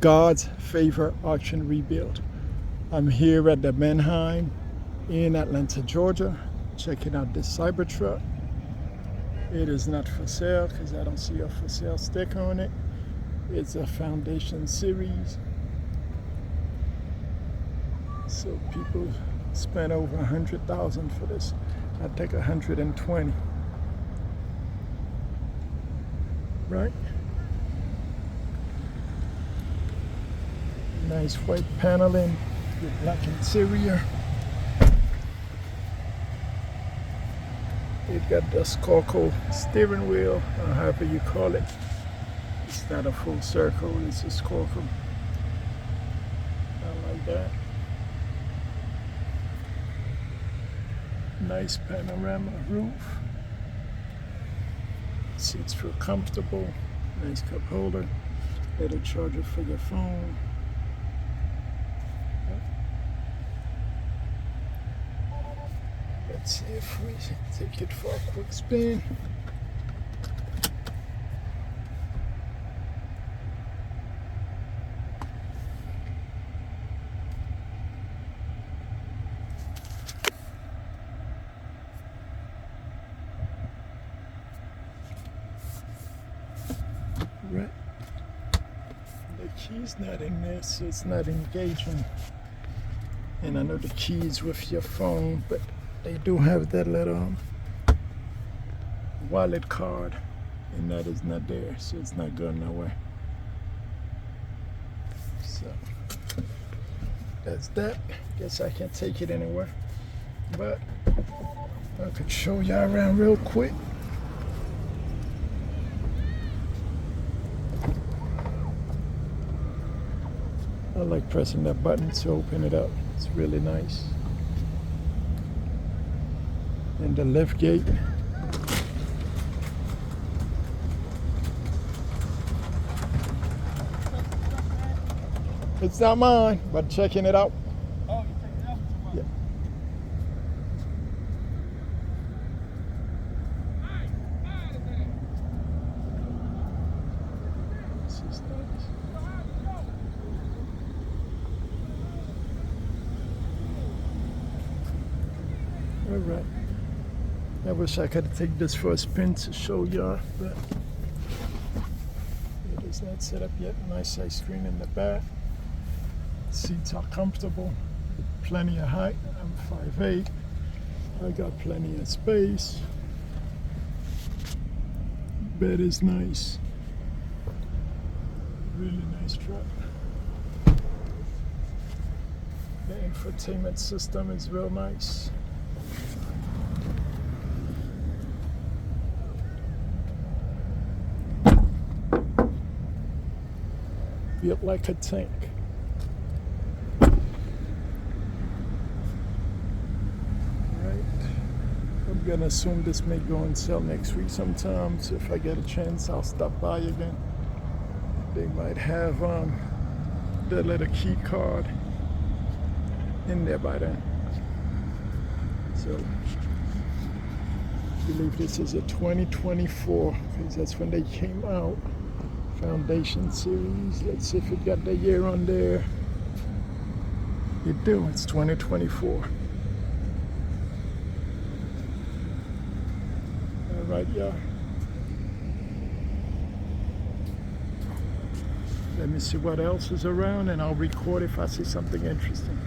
God's Favor Auction Rebuild. I'm here at the Manheim in Atlanta, Georgia, checking out this Cybertruck. It is not for sale because I don't see a for sale sticker on it. It's a Foundation Series. So people spent over $100,000 for this. I think 120. Right? Nice white paneling with black interior. It got the Scorco steering wheel, or however you call it. It's not a full circle, it's a Scorco. I like that. Nice panorama roof. Seats feel comfortable. Nice cup holder. Little charger for your phone. Let's see if we take it for a quick spin. Right. The key's not in there, so it's not engaging. And I know the key is with your phone, but they do have that little wallet card, and that is not there, so it's not going nowhere. So that's that. Guess I can't take it anywhere, but I could show y'all around real quick. I like pressing that button to open it up. It's really nice. And the lift gate. It's not mine, but checking it out. Oh, you checked it out? Yeah. This is nice. All right. I wish I could take this for a spin to show y'all, but it is not set up yet. Nice size screen in the back. Seats are comfortable, plenty of height. I'm 5'8". I got plenty of space. Bed is nice. Really nice truck. The infotainment system is real nice. Built like a tank. Right. I'm gonna assume this may go on sale next week sometime. So if I get a chance, I'll stop by again. They might have the little key card in there by then. So I believe this is a 2024 because that's when they came out. Foundation Series. Let's see if it got the year on there. It do. It's 2024. All right, y'all. Let me see what else is around, and I'll record if I see something interesting.